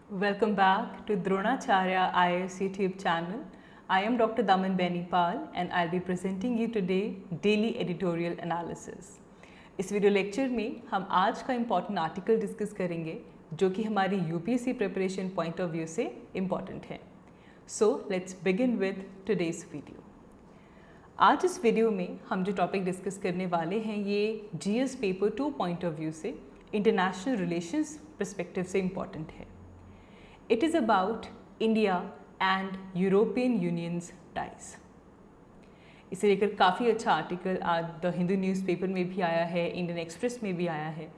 Welcome back to Dronacharya IAS YouTube channel. I am Dr. Daman Benipal and I'll be presenting you today daily editorial analysis. इस video lecture में हम आज का important article discuss करेंगे जो कि हमारी UPSC preparation point of view से इम्पॉर्टेंट है. So let's begin with today's video. आज इस वीडियो में हम जो टॉपिक डिस्कस करने वाले हैं ये GS paper 2 point of view से इंटरनेशनल रिलेशंस पर्सपेक्टिव से इम्पॉर्टेंट है. It is about India and European Union's ties. इसे लेकर काफ़ी अच्छा आर्टिकल आज द हिंदू न्यूज़पेपर में भी आया है, इंडियन एक्सप्रेस में भी आया है.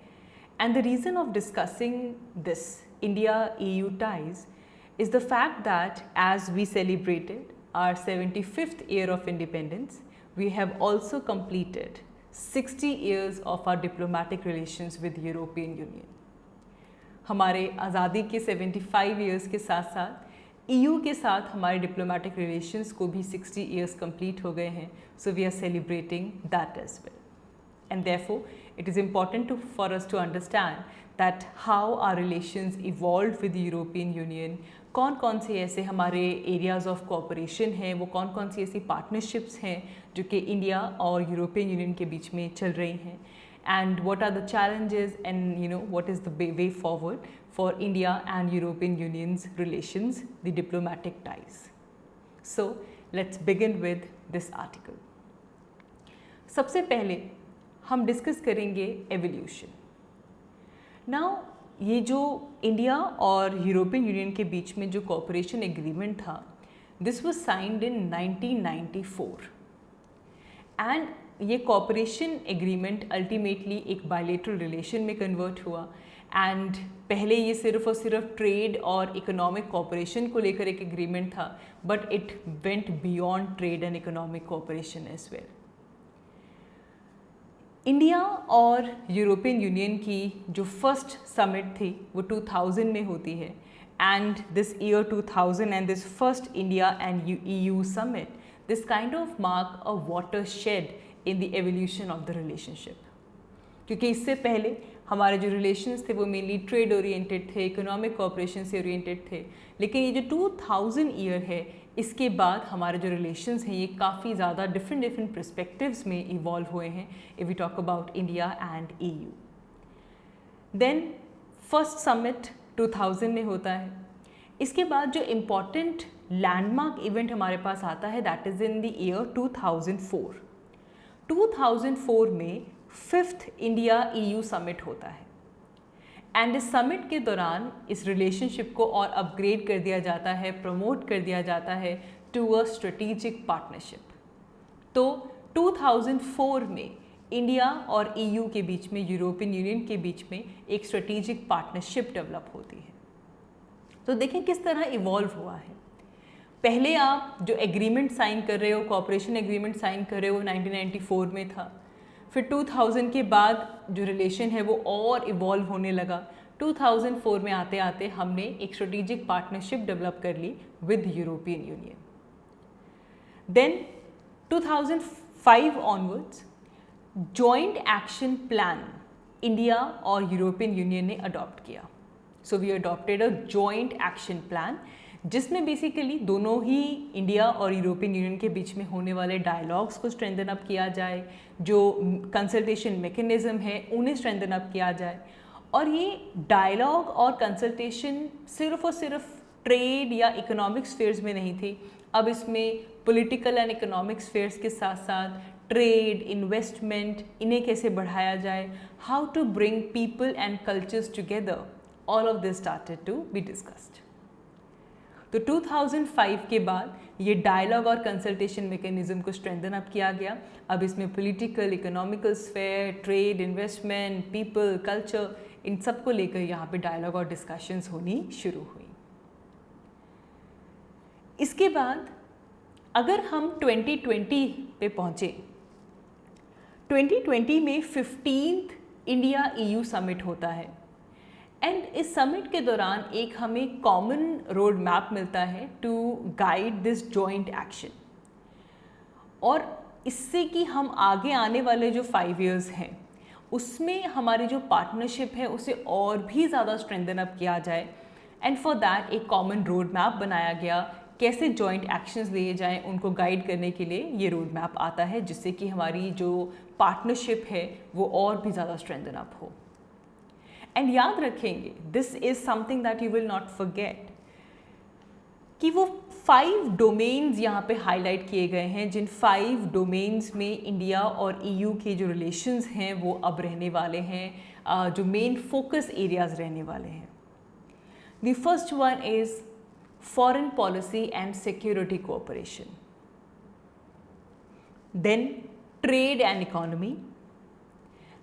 And the reason of discussing this India EU ties is the fact that as we celebrated our 75th year of independence, we have also completed 60 years of our diplomatic relations with European Union. हमारे आज़ादी के 75 years के साथ साथ EU के साथ हमारे diplomatic relations को भी 60 इयर्स कंप्लीट हो गए हैं. So we are celebrating that as well. And therefore it is important for us to understand that how our relations evolve with European Union. कौन कौन से ऐसे हमारे एरियाज़ ऑफ कोऑपरेशन हैं, वो कौन कौन सी ऐसी पार्टनरशिप्स हैं जो कि इंडिया और यूरोपियन यूनियन के बीच में चल रही हैं. And what are the challenges and what is the way forward for India and European Union's relations, the diplomatic ties. So let's begin with this article. सबसे पहले हम डिस्कस करेंगे एवोल्यूशन. नाउ ये जो इंडिया और यूरोपियन यूनियन के बीच में जो कोऑपरेशन एग्रीमेंट था, this was signed in 1994 and ये कॉपरेशन एग्रीमेंट अल्टीमेटली एक बायलेटरल रिलेशन में कन्वर्ट हुआ. एंड पहले ये सिर्फ और सिर्फ ट्रेड और इकोनॉमिक कॉपरेशन को लेकर एक एग्रीमेंट था, but it went beyond trade and economic cooperation as well. India और यूरोपियन यूनियन की जो फर्स्ट समिट थी वो 2000 में होती है. And this year 2000 and this first India and EU summit, this kind of mark a watershed in the evolution of the relationship. क्योंकि इससे पहले हमारे जो रिलेशंस थे वो मेनली ट्रेड ओरिएंटेड थे, इकोनॉमिक कोऑपरेशन से ओरिएंटेड थे. लेकिन ये जो 2000 ईयर है, इसके बाद हमारे जो रिलेशंस हैं ये काफ़ी ज़्यादा डिफरेंट पर्सपेक्टिव्स में इवॉल्व हुए हैं if we talk about India and EU. Then first summit 2000 में होता है. इसके बाद जो इम्पॉर्टेंट लैंडमार्क इवेंट हमारे पास आता है that is in the year 2004. 2004 में 5th इंडिया EU समिट होता है. एंड इस समिट के दौरान इस रिलेशनशिप को और अपग्रेड कर दिया जाता है, प्रमोट कर दिया जाता है टू अ स्ट्रेटेजिक पार्टनरशिप. तो 2004 में इंडिया और EU के बीच में, यूरोपियन यूनियन के बीच में एक स्ट्रेटेजिक पार्टनरशिप डेवलप होती है. तो देखें किस तरह इवॉल्व हुआ है. पहले आप जो एग्रीमेंट साइन कर रहे हो, कॉपरेशन एग्रीमेंट साइन कर रहे हो, 1994 में था. फिर 2000 के बाद जो रिलेशन है वो और इवॉल्व होने लगा. 2004 में आते आते हमने एक स्ट्रेटेजिक पार्टनरशिप डेवलप कर ली with European Union. Then 2005 onwards joint action plan India और यूरोपियन यूनियन ने अडॉप्ट किया. So we adopted a joint action plan जिसमें बेसिकली दोनों ही इंडिया और यूरोपियन यूनियन के बीच में होने वाले डायलॉग्स को स्ट्रेंथन अप किया जाए, जो कंसल्टेशन मैकेनिज्म है उन्हें स्ट्रेंथन अप किया जाए. और ये डायलॉग और कंसल्टेशन सिर्फ और सिर्फ ट्रेड या इकोनॉमिक स्फेयर्स में नहीं थी. अब इसमें पॉलिटिकल एंड इकोनॉमिक स्फेयर्स के साथ साथ ट्रेड, इन्वेस्टमेंट, इन्हें कैसे बढ़ाया जाए, how to bring people and cultures together, all of this started to be discussed. तो 2005 के बाद ये डायलॉग और कंसल्टेशन मैकेनिज्म को स्ट्रेंथन अप किया गया. अब इसमें political, economical sphere, trade, investment, people, culture, इन सब को लेकर यहाँ पे डायलॉग और डिस्कशंस होनी शुरू हुई. इसके बाद अगर हम 2020 पे पहुँचे, 2020 में 15th इंडिया EU समिट होता है. एंड इस समिट के दौरान एक हमें कॉमन रोड मैप मिलता है to guide this joint action. और इससे कि हम आगे आने वाले जो 5 इयर्स हैं उसमें हमारी जो पार्टनरशिप है उसे और भी ज़्यादा स्ट्रेंथन अप किया जाए एंड फॉर दैट एक कॉमन रोड मैप बनाया गया, कैसे जॉइंट एक्शंस लिए जाएं उनको गाइड करने के लिए ये रोड मैप आता है, जिससे कि हमारी जो पार्टनरशिप है वो और भी ज़्यादा स्ट्रेंथन अप हो। एंड याद रखेंगे, this is something that you will not forget, कि वो 5 डोमेन्स यहाँ पे हाईलाइट किए गए हैं, जिन 5 डोमेन्स में इंडिया और EU के जो रिलेशंस हैं वो अब रहने वाले हैं, जो मेन फोकस एरियाज रहने वाले हैं। The first one is foreign policy and security cooperation, then trade and economy,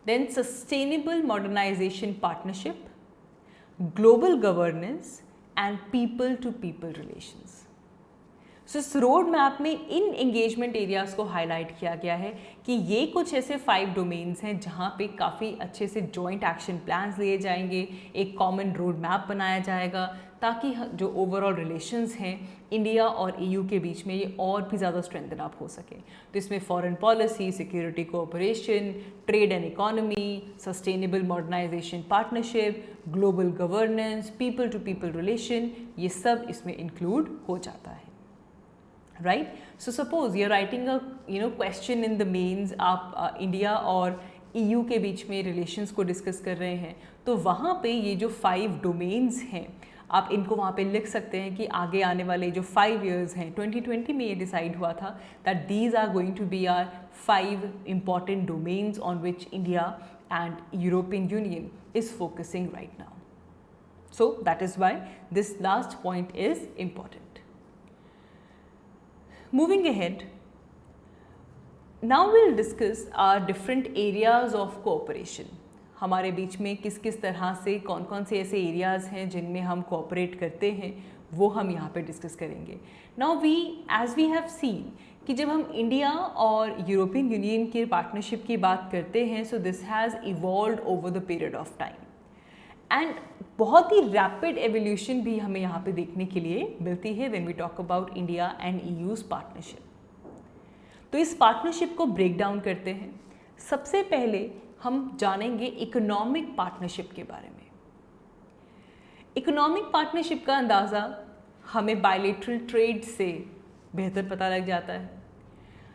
then sustainable modernization partnership, global governance and people to people relations. सो इस रोड मैप में इन एंगेजमेंट एरियाज़ को highlight किया गया है कि ये कुछ ऐसे 5 डोमेन्स हैं जहाँ पे काफ़ी अच्छे से जॉइंट एक्शन प्लान्स लिए जाएंगे, एक कॉमन रोड मैप बनाया जाएगा, ताकि जो ओवरऑल रिलेशंस हैं इंडिया और EU के बीच में ये और भी ज़्यादा स्ट्रेंथन अप हो सके। तो इसमें foreign policy, security cooperation, trade and economy, sustainable modernisation partnership, global governance, people to people relation, ये सब इसमें इंक्लूड हो जाता है। Right, so suppose you are writing a question in the mains, आप इंडिया और EU के बीच में रिलेशंस को डिस्कस कर रहे हैं, तो वहाँ पे ये जो 5 डोमेन्स हैं आप इनको वहाँ पे लिख सकते हैं कि आगे आने वाले जो 5 years हैं, 2020 में ये डिसाइड हुआ था that these are going to be are 5 important domains on which India and European Union is focusing right now. So that is why this last point is important. Moving ahead, now we'll discuss our different areas of cooperation. हमारे बीच में किस किस तरह से कौन कौन से ऐसे एरियाज़ हैं जिनमें हम कोऑपरेट करते हैं, वो हम यहाँ पे डिस्कस करेंगे। Now as we have seen कि जब हम इंडिया और यूरोपियन यूनियन की पार्टनरशिप की बात करते हैं, so this has evolved over the period of time and बहुत ही रैपिड एवोल्यूशन भी हमें यहाँ पे देखने के लिए मिलती है when we talk about India and EU's partnership. तो इस पार्टनरशिप को ब्रेक डाउन करते हैं। सबसे पहले हम जानेंगे इकोनॉमिक पार्टनरशिप के बारे में। इकोनॉमिक पार्टनरशिप का अंदाज़ा हमें बायलैटरल ट्रेड से बेहतर पता लग जाता है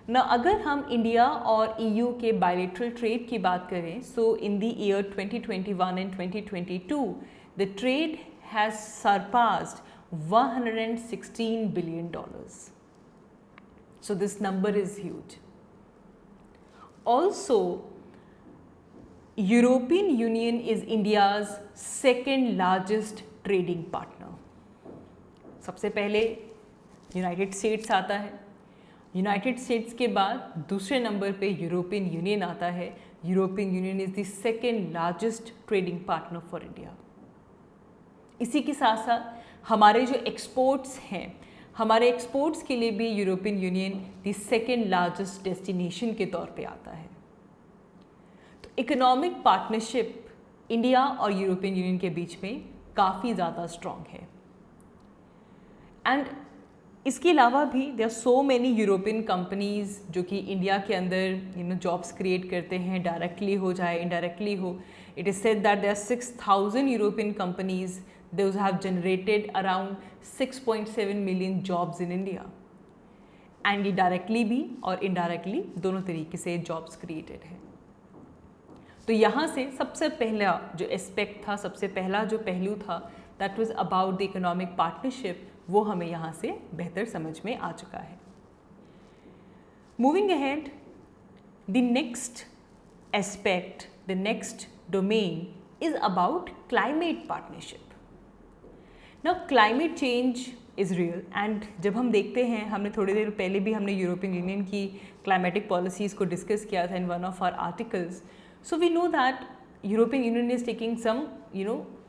ना। अगर हम इंडिया और EU के बायलैटरल ट्रेड की बात करें, so in the year 2021 and 2022 the trade has surpassed $116 billion. So this number is huge. Also, European Union is India's second largest trading partner. सबसे पहले यूनाइटेड स्टेट्स आता है, यूनाइटेड स्टेट्स के बाद दूसरे नंबर पे यूरोपियन यूनियन आता है। European union is the second largest trading partner for India. इसी के साथ साथ हमारे जो एक्सपोर्ट्स हैं, हमारे एक्सपोर्ट्स के लिए भी European union the second largest destination के तौर पे आता है। तो इकोनॉमिक पार्टनरशिप इंडिया और यूरोपियन यूनियन के बीच में काफ़ी ज़्यादा स्ट्रॉन्ग है। एंड इसके अलावा भी there are so many European companies जो कि इंडिया के अंदर जॉब्स क्रिएट करते हैं, डायरेक्टली हो चाहे इनडायरेक्टली हो। It is said that there are 6,000 European companies those have generated around 6.7 million jobs in India, and ये डायरेक्टली भी और इनडायरेक्टली दोनों तरीके से जॉब्स क्रिएटेड है। तो यहाँ से सबसे पहला जो एस्पेक्ट था, सबसे पहला जो पहलू था, that was about the economic partnership, वो हमें यहाँ से बेहतर समझ में आ चुका है। Moving ahead, the next aspect, the next domain is about climate partnership. Now climate change is real and जब हम देखते हैं, हमने थोड़ी देर पहले भी हमने यूरोपियन यूनियन की क्लाइमेटिक पॉलिसीज़ को डिस्कस किया था in one of our articles. So we know that European union is taking some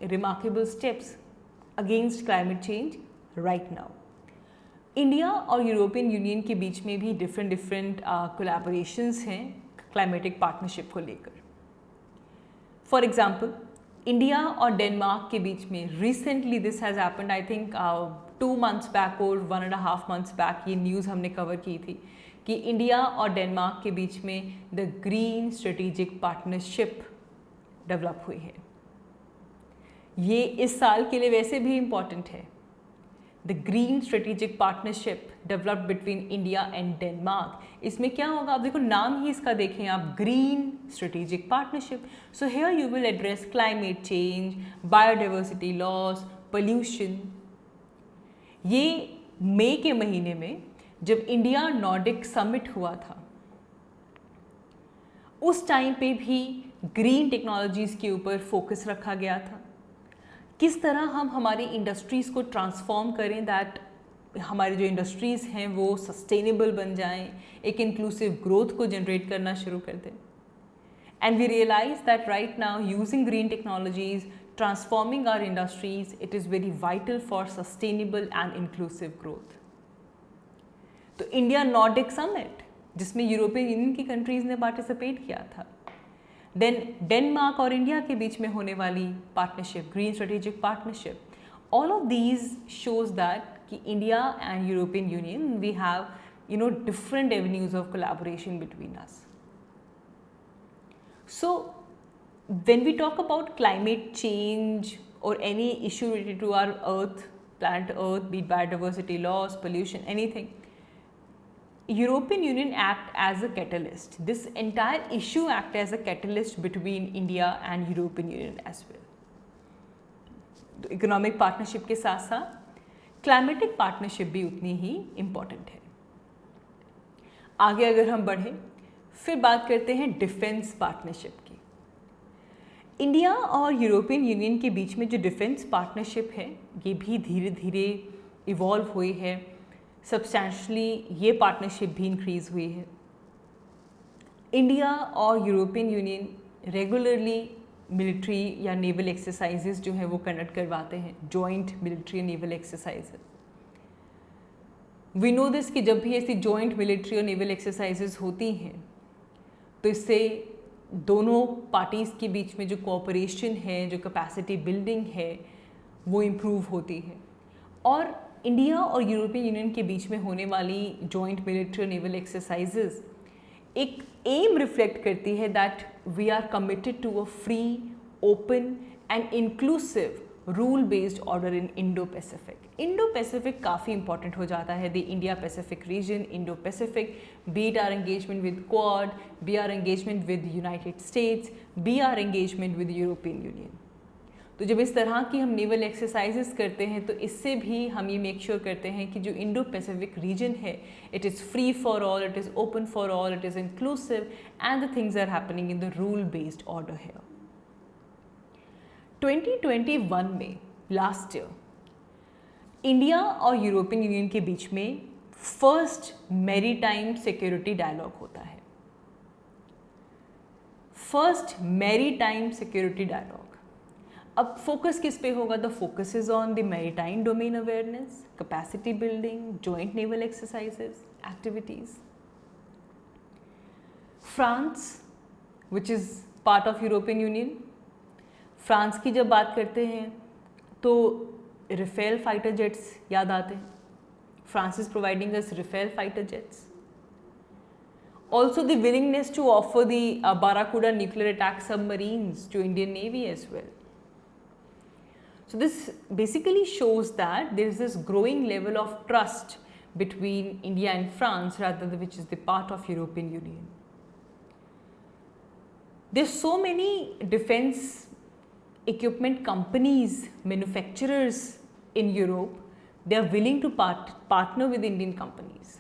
remarkable steps against climate change right now. India और यूरोपियन यूनियन के बीच में भी डिफरेंट कोलैबोरेशंस हैं क्लाइमेटिक पार्टनरशिप को लेकर। फॉर एग्जाम्पल, इंडिया और Denmark के बीच में recently this has happened, I think 2 months back और 1.5 months बैक ये न्यूज़ हमने कवर की थी कि इंडिया और डेनमार्क के बीच में the green strategic partnership develop हुई है। ये इस साल के लिए वैसे भी इम्पॉर्टेंट है। The green strategic partnership developed between India and Denmark. इसमें क्या होगा, आप देखो नाम ही इसका देखें आप, green strategic partnership. So here you will address climate change, biodiversity loss, pollution. ये मई के महीने में जब इंडिया नॉर्डिक समिट हुआ था, उस टाइम पे भी ग्रीन टेक्नोलॉजीज़ के ऊपर फोकस रखा गया था। किस तरह हम हमारी इंडस्ट्रीज़ को ट्रांसफॉर्म करें दैट हमारी जो इंडस्ट्रीज़ हैं वो सस्टेनेबल बन जाएं, एक इंक्लूसिव ग्रोथ को जनरेट करना शुरू कर दें। And we realize that right now using green technologies, transforming our industries, it is very vital for sustainable and inclusive growth. तो इंडिया नॉर्डिक समिट, जिसमें यूरोपियन यूनियन की कंट्रीज़ ने पार्टिसिपेट किया था, देन डेनमार्क और इंडिया के बीच में होने वाली partnership, green strategic partnership, all of these shows that कि India and European Union we have different avenues of collaboration between us. So when we talk about climate change or any issue related to our earth, planet earth, be it biodiversity loss, pollution, anything, European Union act as a catalyst. This entire issue act as a catalyst between India and European Union as well. तो economic partnership के साथ साथ climatic partnership भी उतनी ही important है. आगे अगर हम बढ़ें, फिर बात करते हैं डिफेंस पार्टनरशिप की. इंडिया और यूरोपियन यूनियन के बीच में जो डिफेंस पार्टनरशिप है, ये भी धीरे धीरे इवॉल्व हुई है. सब्सटैंशली ये पार्टनरशिप भी इंक्रीज़ हुई है. इंडिया और यूरोपियन यूनियन रेगुलरली मिलिट्री या नेवल एक्सरसाइजेज जो है वो कंडक्ट करवाते हैं, joint military naval exercises. We know this कि जब भी ऐसी जॉइंट मिलिट्री और नेवल एक्सरसाइजेज होती हैं तो इससे दोनों पार्टीज़ के बीच में जो कोऑपरेशन है, जो कैपेसिटी बिल्डिंग है, वो इम्प्रूव होती है. और इंडिया और यूरोपियन यूनियन के बीच में होने वाली जॉइंट मिलिट्री और नेवल एक्सरसाइजेज एक एम रिफ्लेक्ट करती है that we are committed to a free, open and inclusive rule based order in Indo Pacific. Indo Pacific काफ़ी इंपॉर्टेंट हो जाता है. The India Pacific region, Indo Pacific, be it our engagement with Quad, be our engagement with United States, be our engagement with European union. तो जब इस तरह की हम नेवल एक्सरसाइजेस करते हैं तो इससे भी हम ये मेक श्योर करते हैं कि जो इंडो पैसिफिक रीजन है, it is free for all, it is open for all, it is inclusive and the things are happening in the rule based order है. 2021 में, लास्ट ईयर, इंडिया और European union के बीच में first maritime security dialogue होता है. First maritime security dialogue. अब focus किस पे होगा? The focus is on the maritime domain awareness, capacity building, joint naval exercises, activities. France, which is part of European union, France की जब बात करते हैं तो राफेल फाइटर जेट्स याद आते हैं. France is providing us Rafale fighter jets. Also the willingness to offer the Barracuda nuclear attack submarines to Indian Navy as well. So this basically shows that there is this growing level of trust between India and France, rather than which is the part of European Union. There's so many defense equipment companies, manufacturers in Europe, they are willing to partner with Indian companies.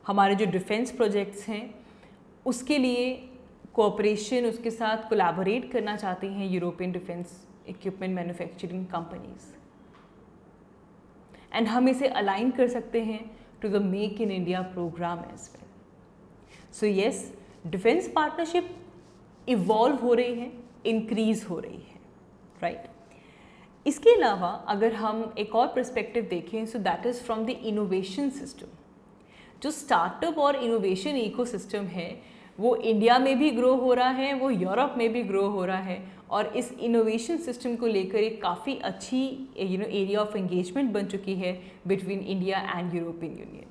हमारे जो defence projects हैं उसके लिए cooperation, उसके साथ collaborate करना चाहती हैं European defence equipment manufacturing companies. And हम इसे अलाइन कर सकते हैं to the Make in India programme as well. So yes, defence partnership evolve हो रही है, इंक्रीज हो रही है, राइट. इसके अलावा अगर हम एक और पर्सपेक्टिव देखें, so that is from the innovation system. जो स्टार्टअप और इनोवेशन इकोसिस्टम है वो इंडिया में भी ग्रो हो रहा है, वो यूरोप में भी ग्रो हो रहा है. और इस इनोवेशन सिस्टम को लेकर एक काफ़ी अच्छी एरिया ऑफ एंगेजमेंट बन चुकी है between India and European Union.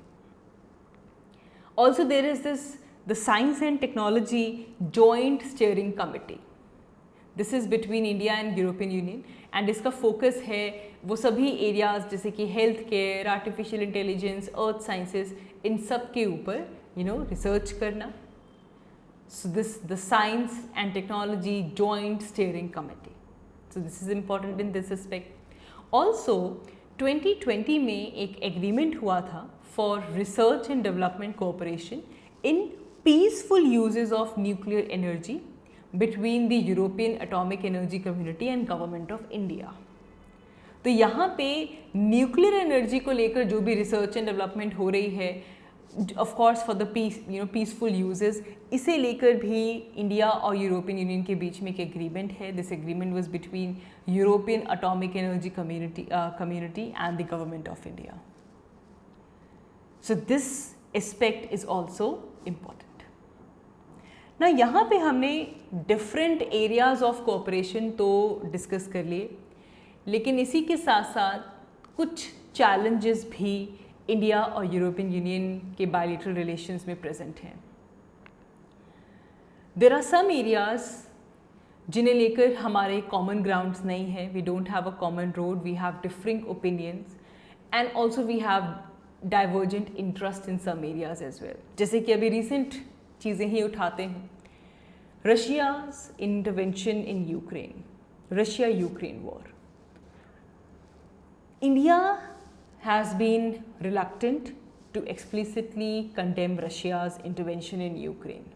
Also there is this the science and technology joint steering committee. This is between India and European Union and इसका फोकस है वो सभी एरियाज़ जैसे कि health care, artificial intelligence, earth sciences, इन सब के ऊपर रिसर्च करना. So the Science and Technology Joint Steering Committee. So this is important in this aspect. Also 2020 में एक एग्रीमेंट हुआ था for research and development cooperation in peaceful uses of nuclear energy between the European atomic energy community and government of India. तो यहाँ पे nuclear energy को लेकर जो भी रिसर्च एंड डेवलपमेंट हो रही है, of course for the peaceful uses, इसे लेकर भी इंडिया और यूरोपियन यूनियन के बीच में एक एग्रीमेंट है. This agreement was between European atomic energy community and the government of India. So this aspect is also important. ना यहाँ पे हमने डिफरेंट एरियाज ऑफ कोऑपरेशन तो डिस्कस कर लिए, लेकिन इसी के साथ साथ कुछ चैलेंजेस भी इंडिया और यूरोपियन यूनियन के बायलैटरल रिलेशंस में प्रेजेंट हैं. देयर आर सम एरियाज जिन्हें लेकर हमारे कॉमन ग्राउंड्स नहीं हैं. We don't have a common road, we have differing opinions and also we have divergent interest in some areas as well. जैसे कि अभी रिसेंट चीज़ें ही उठाते हैं, Russia's intervention in Ukraine, Russia Ukraine war. India has been reluctant to explicitly condemn Russia's intervention in Ukraine.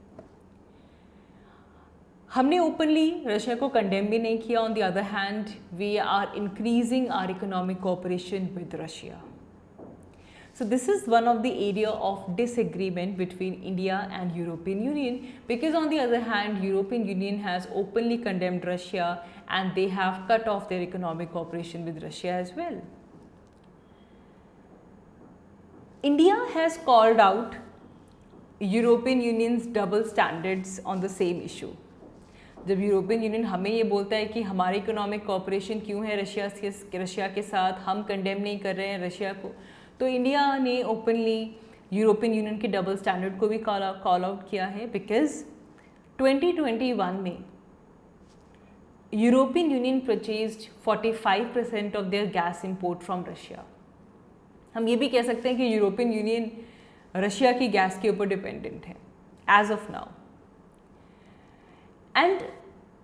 हमने openly Russia को condemn भी नहीं किया. On the other hand, we are increasing our economic cooperation with Russia. So this is one of the area of disagreement between India and European Union, because on the other hand, European Union has openly condemned Russia and they have cut off their economic cooperation with Russia as well. India has called out European Union's double standards on the same issue. जब European union हमें ये बोलता है कि हमारी economic cooperation क्यों है Russia के साथ, हम कंडेम नहीं कर रहे हैं रशिया को, तो इंडिया ने ओपनली यूरोपियन यूनियन के डबल स्टैंडर्ड को भी कॉल आउट किया है. बिकॉज 2021 में European union purchased 45% of their gas import from Russia. हम ये भी कह सकते हैं कि यूरोपियन यूनियन रशिया की गैस के ऊपर डिपेंडेंट है as of now. And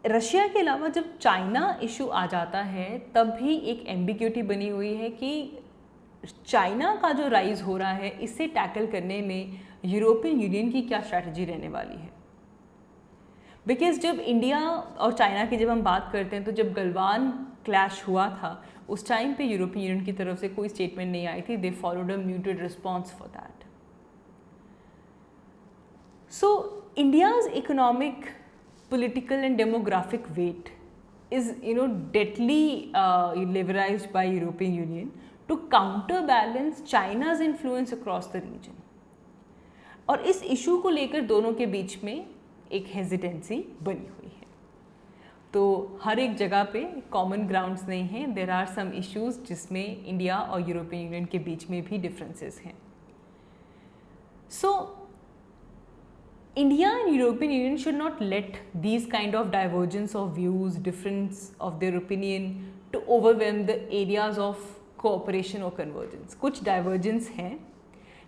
Russia के अलावा जब चाइना इशू आ जाता है तब भी एक एम्बिग्यूटी बनी हुई है कि चाइना का जो राइज हो रहा है इससे टैकल करने में यूरोपियन यूनियन की क्या स्ट्रैटेजी रहने वाली है. बिकॉज जब इंडिया और चाइना की जब हम बात करते हैं तो जब गलवान क्लैश हुआ था उस टाइम पे यूरोपियन यूनियन की तरफ से कोई स्टेटमेंट नहीं आई थी. They followed a muted response for that. So India's economic, political and demographic weight is deadly leveraged by European Union to counterbalance China's influence across the region. और इस issue को लेकर दोनों के बीच में एक हेजिटेंसी बनी हुई है. तो हर एक जगह पे कॉमन ग्राउंड्स नहीं हैं. देयर आर सम इश्यूज जिसमें इंडिया और यूरोपियन यूनियन के बीच में भी डिफरेंसेस हैं. सो India and European Union should not let these kind of divergence of views, difference of their opinion to overwhelm the areas of cooperation or convergence. कुछ divergence हैं,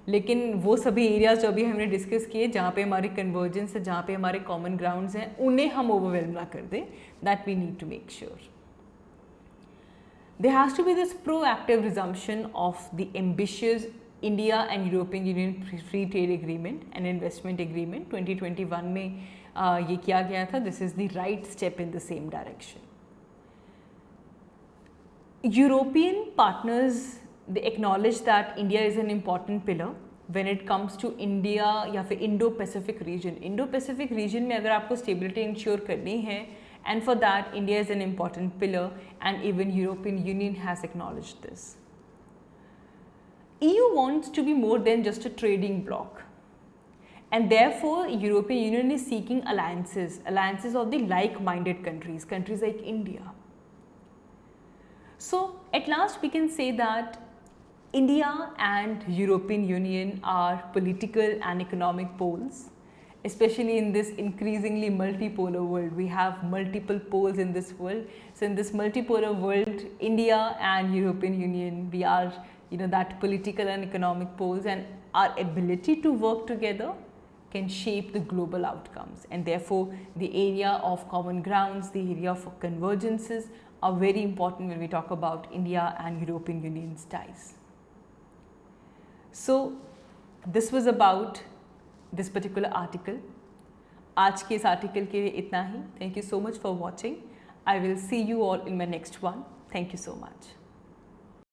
लेकिन वो सभी areas जो अभी हमने discuss किए जहाँ पे हमारी convergence है, जहाँ पे हमारे common grounds हैं, उन्हें हम overwhelm ना कर दें. That we need to make sure. There has to be this proactive resumption of the ambitious India and European Union Free Trade Agreement and Investment Agreement 2021 में ये किया गया था. This is the right step in the same direction. European partners, they acknowledge that India is an important pillar when it comes to India या फिर Indo-Pacific region. Indo-Pacific region में अगर आपको stability ensure करनी है, and for that India is an important pillar and even European Union has acknowledged this. EU wants to be more than just a trading bloc, and therefore European Union is seeking alliances of the like-minded countries like India. So at last we can say that India and European Union are political and economic poles, especially in this increasingly multipolar world. We have multiple poles in this world. So in this multipolar world, India and European Union, we are, that political and economic poles, and our ability to work together can shape the global outcomes. And therefore, the area of common grounds, the area of convergences are very important when we talk about India and European Union's ties. So this was about this particular article. आज के इस article के लिए इतना ही. Thank you so much for watching. I will see you all in my next one. Thank you so much.